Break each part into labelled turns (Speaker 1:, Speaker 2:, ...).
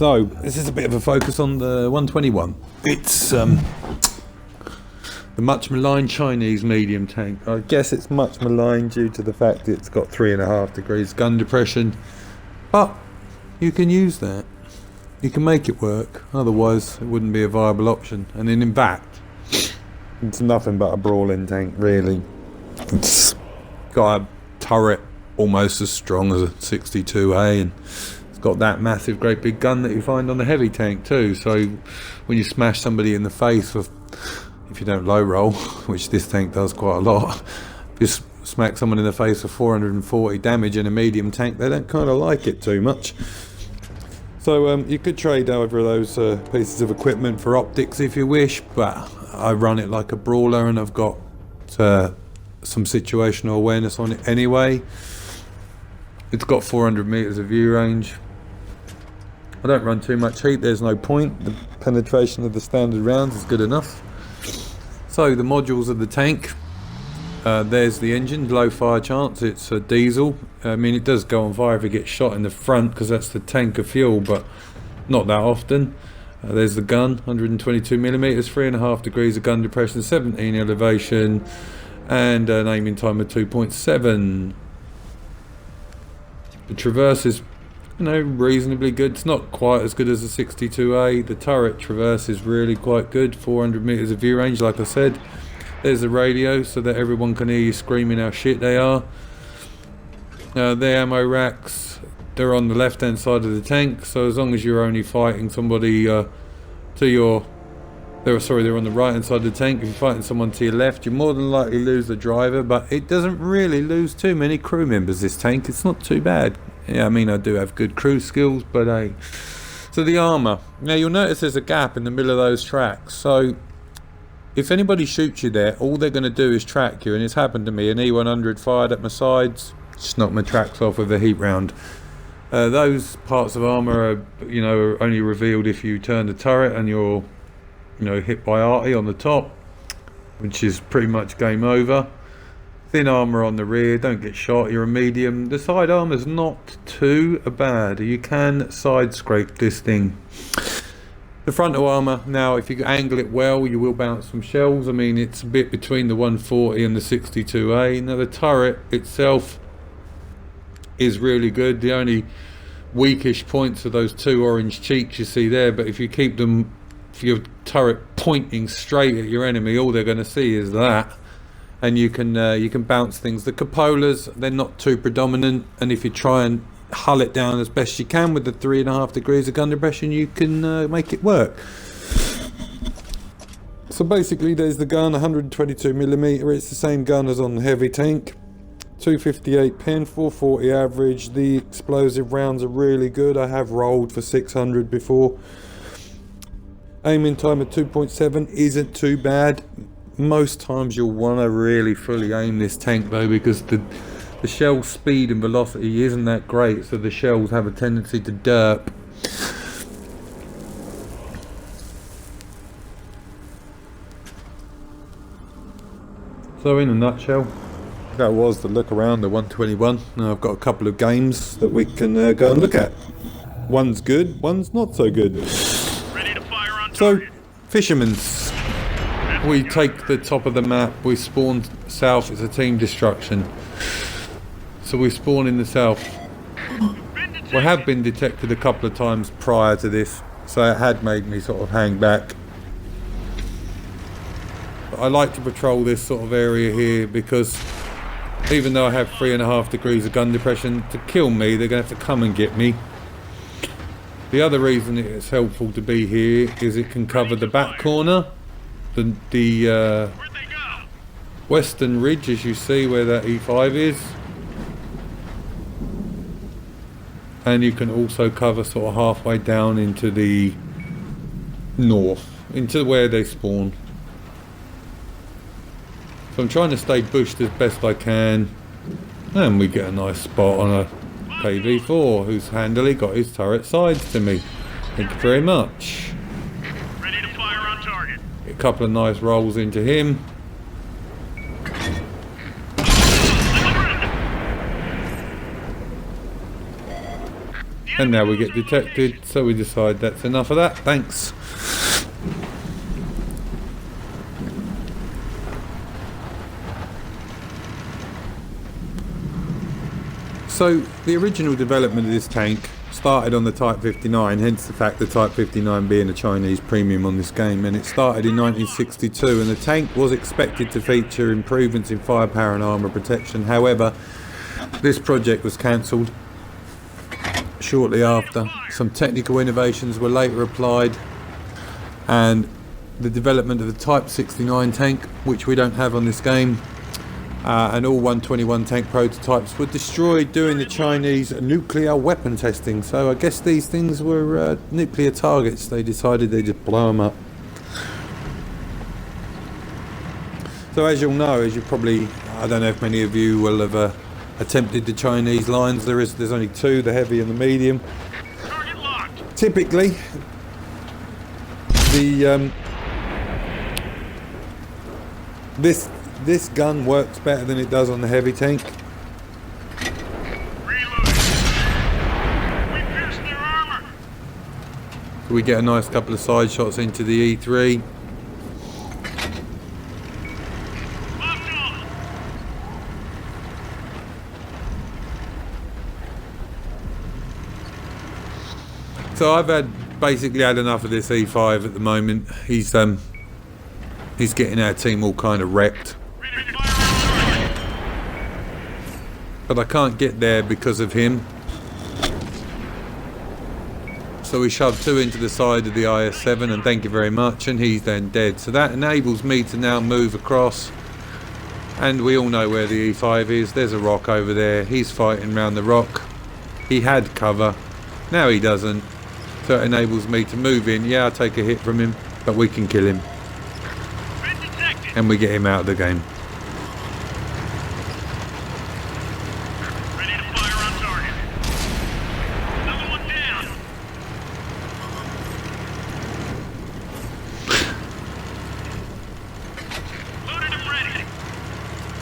Speaker 1: So this is a bit of a focus on the 121. It's the much maligned Chinese medium tank. I guess it's much maligned due to the fact it's got 3.5 degrees gun depression, but you can use that. You can make it work, otherwise it wouldn't be a viable option. And then in fact, it's nothing but a brawling tank, really. It's got a turret almost as strong as a 62A, and it's got that massive great big gun that you find on the heavy tank too. So when you smash somebody in the face with, if you don't low roll, which this tank does quite a lot, if you smack someone in the face with 440 damage in a medium tank, they don't kind of like it too much. So you could trade either of those pieces of equipment for optics if you wish, but I run it like a brawler and I've got some situational awareness on it anyway. It's got 400 meters of view range. I don't run too much heat, there's no point. The penetration of the standard rounds is good enough. So the modules of the tank, there's the engine, low fire chance, it's a diesel. I mean, it does go on fire if it gets shot in the front because that's the tank of fuel, but not that often. There's the gun, 122 millimeters, 3.5 degrees of gun depression, 17 elevation, and an aiming time of 2.7. The traverse is, you know, reasonably good. It's not quite as good as the 62A. The turret traverse is really quite good, 400 meters of view range, like I said. There's the radio so that everyone can hear you screaming how shit they are. The ammo racks, they're on the left hand side of the tank, so as long as you're only fighting somebody they're on the right hand side of the tank. If you're fighting someone to your left, you more than likely lose the driver, but it doesn't really lose too many crew members, this tank. It's not too bad. Yeah, I mean, I do have good crew skills, but hey. So the armour, now you'll notice there's a gap in the middle of those tracks, so if anybody shoots you there, all they're going to do is track you, and it's happened to me. An E100 fired at my sides, just knocked my tracks off with a heat round. Those parts of armour are, are only revealed if you turn the turret and you're, hit by arty on the top, which is pretty much game over. Thin armour on the rear, don't get shot, you're a medium. The side armour's not too bad. You can side scrape this thing. The frontal armour, now if you angle it well, you will bounce some shells. I mean, it's a bit between the 140 and the 62A. Now the turret itself is really good. The only weakish points are those two orange cheeks you see there, but if you keep them, if your turret pointing straight at your enemy, all they're going to see is that, and you can bounce things. The cupolas, they're not too predominant, and if you try and hull it down as best you can with the 3.5 degrees of gun depression, you can make it work. So basically there's the gun, 122 millimeter. It's the same gun as on the heavy tank, 258 pin, 440 average. The explosive rounds are really good. I have rolled for 600 before. Aiming time of 2.7 isn't too bad. Most times you'll want to really fully aim this tank though, because the shell speed and velocity isn't that great, so the shells have a tendency to derp. So in a nutshell, that was the look around the 121. Now I've got a couple of games that we can go and look at. One's good, one's not so good.
Speaker 2: Ready to fire on
Speaker 1: So,
Speaker 2: target.
Speaker 1: fishermen's. We take the top of the map, we spawn south, it's a team destruction. So we spawn in the south. We have been detected a couple of times prior to this, so it had made me sort of hang back. But I like to patrol this sort of area here because even though I have 3.5 degrees of gun depression, to kill me they're going to have to come and get me. The other reason it's helpful to be here is it can cover the back corner, the western ridge, as you see where that E5 is. And you can also cover sort of halfway down into the north, into where they spawn. So I'm trying to stay bushed as best I can, and we get a nice spot on a KV4 who's handily got his turret sides to me. Thank you very much.
Speaker 2: Ready to fire on target.
Speaker 1: A couple of nice rolls into him. And now we get detected, so we decide that's enough of that. Thanks. So the original development of this tank started on the Type 59, hence the fact the Type 59 being a Chinese premium on this game, and it started in 1962, and the tank was expected to feature improvements in firepower and armour protection. However, this project was cancelled shortly after. Some technical innovations were later applied, and the development of the Type 69 tank, which we don't have on this game, and all 121 tank prototypes were destroyed during the Chinese nuclear weapon testing. So I guess these things were nuclear targets. They decided they'd just blow them up. So as you'll know, as you probably, I don't know if many of you will have attempted the Chinese lines. There's only two, the heavy and the medium.
Speaker 2: Target locked.
Speaker 1: Typically, the this gun works better than it does on the heavy tank.
Speaker 2: Reloading. We pierced their armor.
Speaker 1: So we get a nice couple of side shots into the E3.
Speaker 2: Locked on.
Speaker 1: So I've basically had enough of this E5 at the moment. He's getting our team all kind of wrecked.
Speaker 2: Ready to fire on target.
Speaker 1: But I can't get there because of him. So we shove two into the side of the IS-7, and thank you very much, and he's then dead. So that enables me to now move across, and we all know where the E5 is. There's a rock over there. He's fighting round the rock. He had cover, now he doesn't. So it enables me to move in. Yeah, I'll take a hit from him, but we can kill him,
Speaker 2: Been detected.
Speaker 1: and we get him out of the game.
Speaker 2: Ready to fire on target. Another one down. Loaded and ready.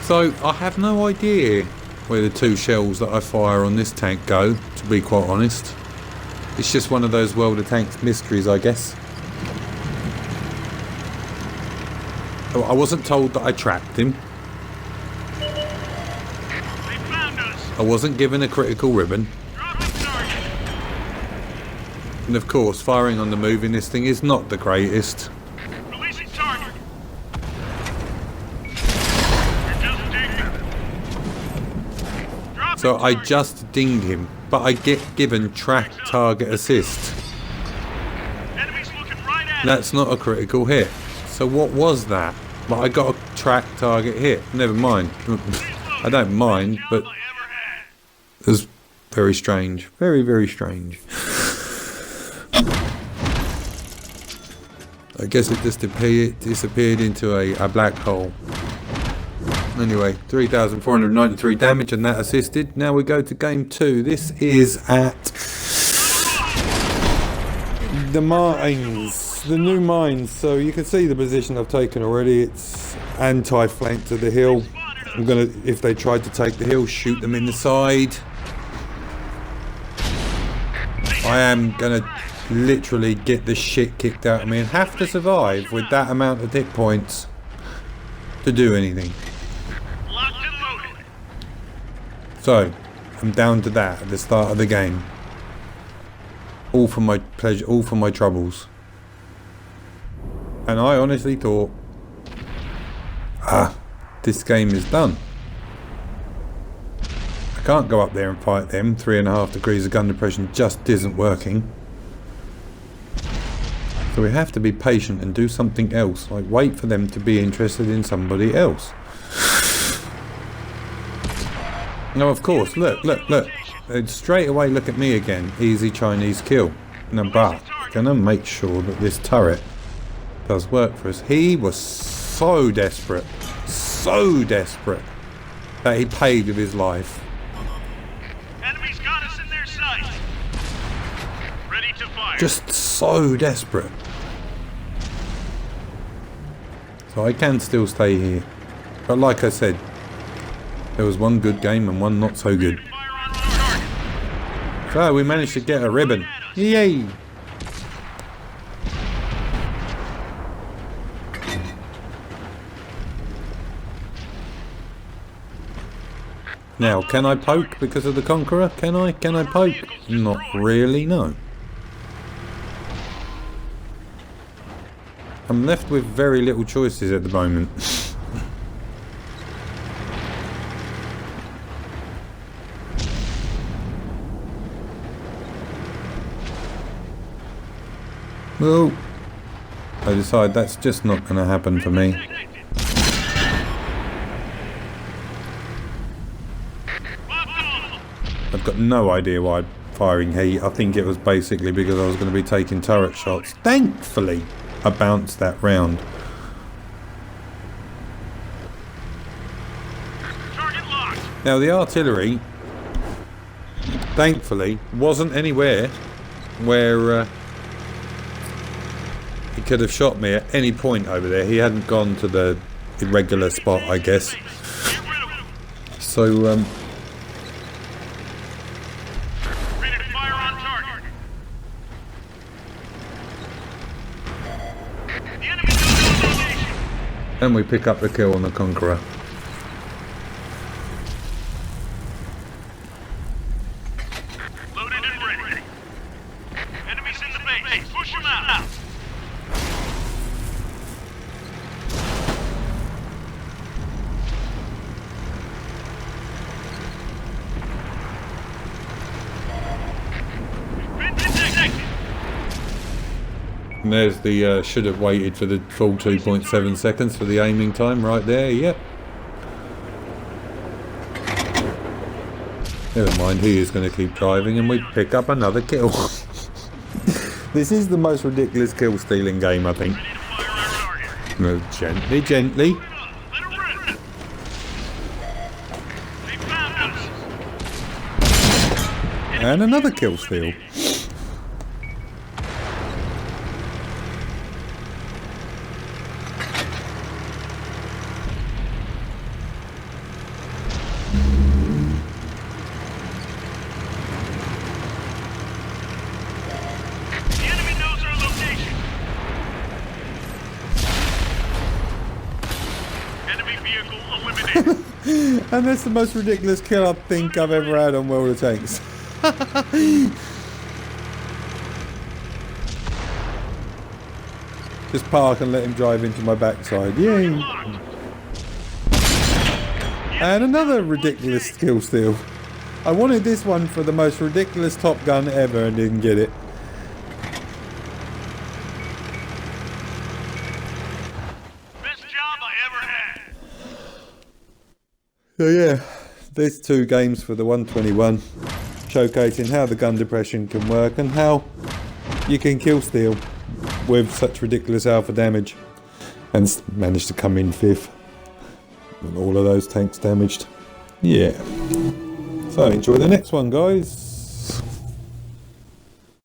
Speaker 1: So I have no idea where the two shells that I fire on this tank go, to be quite honest. It's just one of those World of Tanks mysteries, I guess. Oh, I wasn't told that I tracked him.
Speaker 2: They found us.
Speaker 1: I wasn't given a critical ribbon.
Speaker 2: Dropping target.
Speaker 1: And of course, firing on the move in this thing is not the greatest.
Speaker 2: Releasing target. It doesn't take that. Dropping
Speaker 1: So I
Speaker 2: target.
Speaker 1: just dinged him, but I get given track target assist.
Speaker 2: Enemies looking right at us.
Speaker 1: That's not a critical hit. So what was that? Like, I got a track target hit. Never mind. I don't mind, but it was very strange. Very, very strange. I guess it just disappeared into a black hole. Anyway, 3,493 damage, and that assisted. Now we go to game 2. This is at the mines, the new mines. So you can see the position I've taken already. It's anti-flank to the hill. I'm gonna, if they tried to take the hill, shoot them in the side. I am gonna literally get the shit kicked out of me and have to survive with that amount of hit points to do anything.
Speaker 2: Locked and loaded.
Speaker 1: So, I'm down to that at the start of the game. All for my pleasure, all for my troubles. And I honestly thought, this game is done. I can't go up there and fight them. 3.5 degrees of gun depression just isn't working. So we have to be patient and do something else, like wait for them to be interested in somebody else. No, of course, look. They'd straight away look at me again. Easy Chinese kill. No, but gonna make sure that this turret does work for us. He was so desperate that he paid with his life.
Speaker 2: Enemies got us in their sights. Ready to fire.
Speaker 1: Just so desperate. So I can still stay here. But like I said, there was one good game and one not so good.
Speaker 2: Fire on target.
Speaker 1: So we managed to get a ribbon. Yay! Now, can I poke because of the Conqueror? Can I? Can I poke? Not really, no. I'm left with very little choices at the moment. Well, I decide that's just not going to happen for me. I've got no idea why I'm firing heat. I think it was basically because I was going to be taking turret shots. Thankfully, I bounced that round. Now the artillery, thankfully, wasn't anywhere where he could have shot me at any point over there. He hadn't gone to the irregular spot, I guess. So, and we pick up the kill on the Conqueror.
Speaker 2: Loaded and ready. Enemies in the base. Push them out.
Speaker 1: And there's the, should have waited for the full 2.7 seconds for the aiming time right there, yep. Never mind, he is going to keep driving and we pick up another kill. This is the most ridiculous kill stealing game, I think. No, gently, gently. And another kill steal. And that's the most ridiculous kill I think I've ever had on World of Tanks. Just park and let him drive into my backside. Yay! And another ridiculous kill steal. I wanted this one for the most ridiculous Top Gun ever and didn't get it. So yeah, there's 2 games for the 121, showcasing how the gun depression can work and how you can kill steal with such ridiculous alpha damage, and managed to come in 5th with all of those tanks damaged. Yeah, so enjoy the next one, guys.